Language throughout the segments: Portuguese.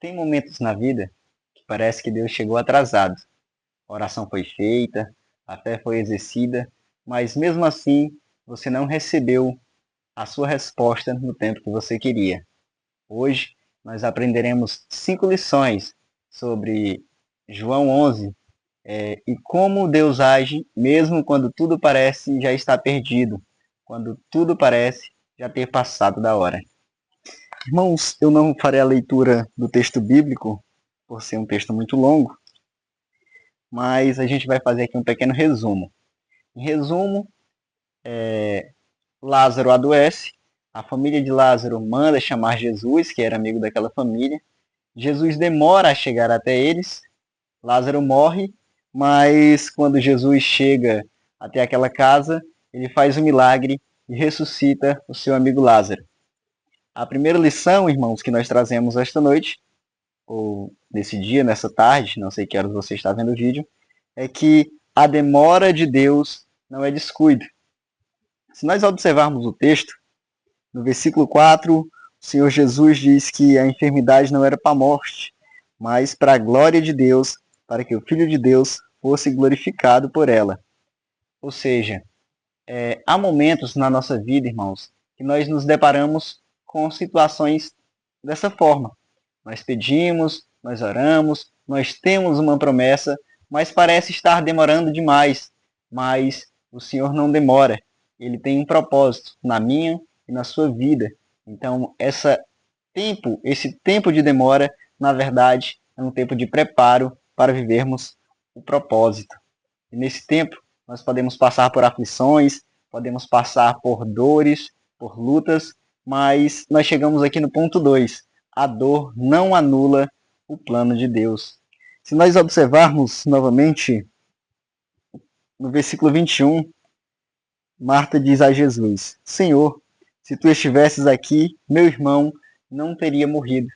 Tem momentos na vida que parece que Deus chegou atrasado. A oração foi feita, a fé foi exercida, mas mesmo assim você não recebeu a sua resposta no tempo que você queria. Hoje nós aprenderemos 5 lições sobre João 11 e como Deus age mesmo quando tudo parece já estar perdido, quando tudo parece já ter passado da hora. Irmãos, eu não farei a leitura do texto bíblico, por ser um texto muito longo, mas a gente vai fazer aqui um pequeno resumo. Em resumo, Lázaro adoece, a família de Lázaro manda chamar Jesus, que era amigo daquela família. Jesus demora a chegar até eles, Lázaro morre, mas quando Jesus chega até aquela casa, ele faz um milagre e ressuscita o seu amigo Lázaro. A primeira lição, irmãos, que nós trazemos esta noite ou nesse dia, nessa tarde, não sei que horas você está vendo o vídeo, é que a demora de Deus não é descuido. Se nós observarmos o texto, no versículo 4, o Senhor Jesus diz que a enfermidade não era para a morte, mas para a glória de Deus, para que o Filho de Deus fosse glorificado por ela. Ou seja, há momentos na nossa vida, irmãos, que nós nos deparamos com situações dessa forma. Nós pedimos, nós oramos, nós temos uma promessa, mas parece estar demorando demais. Mas o Senhor não demora. Ele tem um propósito na minha e na sua vida. Então, esse tempo de demora, na verdade, é um tempo de preparo para vivermos o propósito. E nesse tempo, nós podemos passar por aflições, podemos passar por dores, por lutas, mas nós chegamos aqui no ponto 2. A dor não anula o plano de Deus. Se nós observarmos novamente no versículo 21, Marta diz a Jesus: Senhor, se tu estivesses aqui, meu irmão não teria morrido.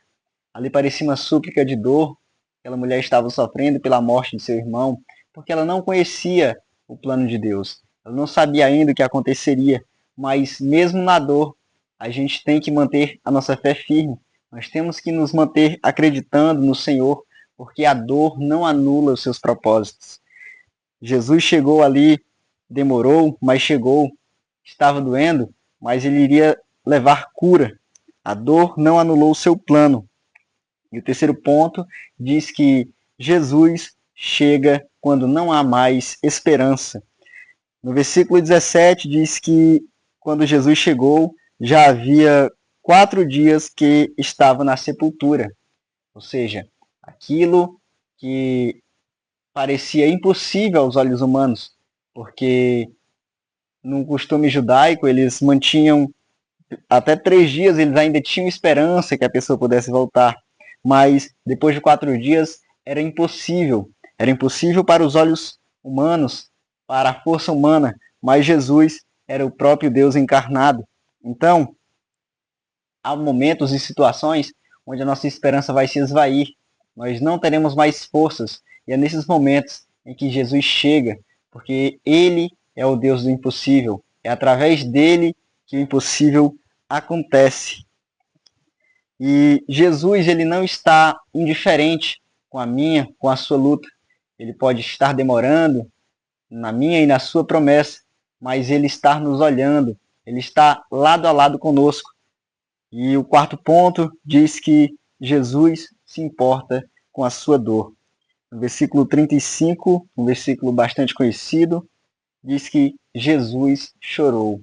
Ali parecia uma súplica de dor. Aquela mulher estava sofrendo pela morte de seu irmão, porque ela não conhecia o plano de Deus. Ela não sabia ainda o que aconteceria, mas mesmo na dor, a gente tem que manter a nossa fé firme. Nós temos que nos manter acreditando no Senhor, porque a dor não anula os seus propósitos. Jesus chegou ali, demorou, mas chegou. Estava doendo, mas ele iria levar cura. A dor não anulou o seu plano. E o terceiro ponto diz que Jesus chega quando não há mais esperança. No versículo 17 diz que quando Jesus chegou, já havia 4 dias que estava na sepultura. Ou seja, aquilo que parecia impossível aos olhos humanos, porque no costume judaico eles mantinham até 3 dias, eles ainda tinham esperança que a pessoa pudesse voltar, mas depois de 4 dias era impossível. Era impossível para os olhos humanos, para a força humana, mas Jesus era o próprio Deus encarnado. Então, há momentos e situações onde a nossa esperança vai se esvair. Nós não teremos mais forças. E é nesses momentos em que Jesus chega, porque Ele é o Deus do impossível. É através dele que o impossível acontece. E Jesus, ele não está indiferente com a minha, com a sua luta. Ele pode estar demorando na minha e na sua promessa, mas ele está nos olhando. Ele está lado a lado conosco. E o quarto ponto diz que Jesus se importa com a sua dor. No versículo 35, um versículo bastante conhecido, diz que Jesus chorou.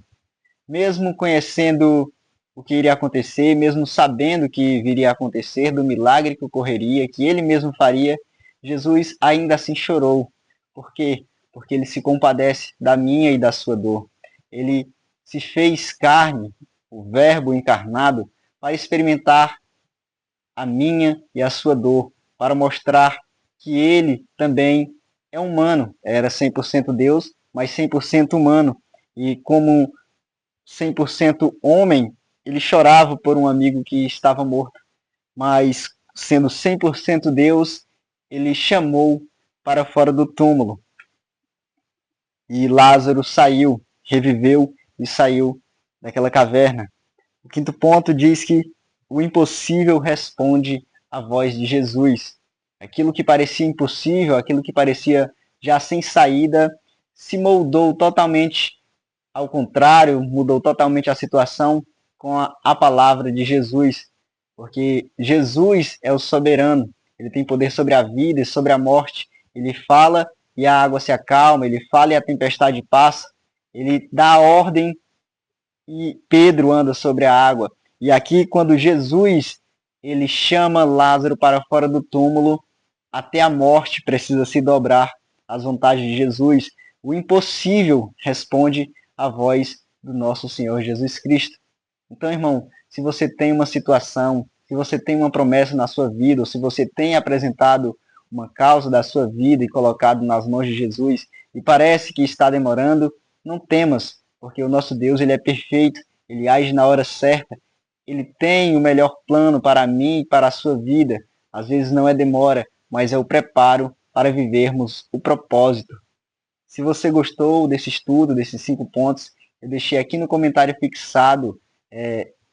Mesmo conhecendo o que iria acontecer, mesmo sabendo o que viria a acontecer, do milagre que ocorreria, que ele mesmo faria, Jesus ainda assim chorou. Por quê? Porque ele se compadece da minha e da sua dor. Ele se fez carne, o Verbo encarnado, para experimentar a minha e a sua dor, para mostrar que ele também é humano. Era 100% Deus, mas 100% humano. E como 100% homem, ele chorava por um amigo que estava morto. Mas, sendo 100% Deus, ele chamou para fora do túmulo. E Lázaro saiu, reviveu e saiu daquela caverna. O quinto ponto diz que o impossível responde a voz de Jesus. Aquilo que parecia impossível, aquilo que parecia já sem saída, se moldou totalmente ao contrário, mudou totalmente a situação com a palavra de Jesus, porque Jesus é o soberano, ele tem poder sobre a vida e sobre a morte. Ele fala e a água se acalma, ele fala e a tempestade passa, ele dá a ordem e Pedro anda sobre a água. E aqui, quando Jesus ele chama Lázaro para fora do túmulo, até a morte precisa se dobrar às vontades de Jesus. O impossível responde à voz do nosso Senhor Jesus Cristo. Então, irmão, se você tem uma situação, se você tem uma promessa na sua vida, ou se você tem apresentado uma causa da sua vida e colocado nas mãos de Jesus e parece que está demorando, não temas, porque o nosso Deus ele é perfeito, ele age na hora certa, ele tem o melhor plano para mim e para a sua vida. Às vezes não é demora, mas é o preparo para vivermos o propósito. Se você gostou desse estudo, desses 5 pontos, eu deixei aqui no comentário fixado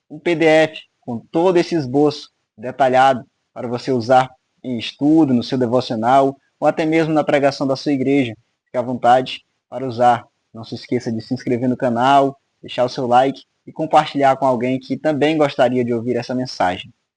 um PDF com todo esse esboço detalhado para você usar em estudo, no seu devocional, ou até mesmo na pregação da sua igreja. Fique à vontade para usar. Não se esqueça de se inscrever no canal, deixar o seu like e compartilhar com alguém que também gostaria de ouvir essa mensagem.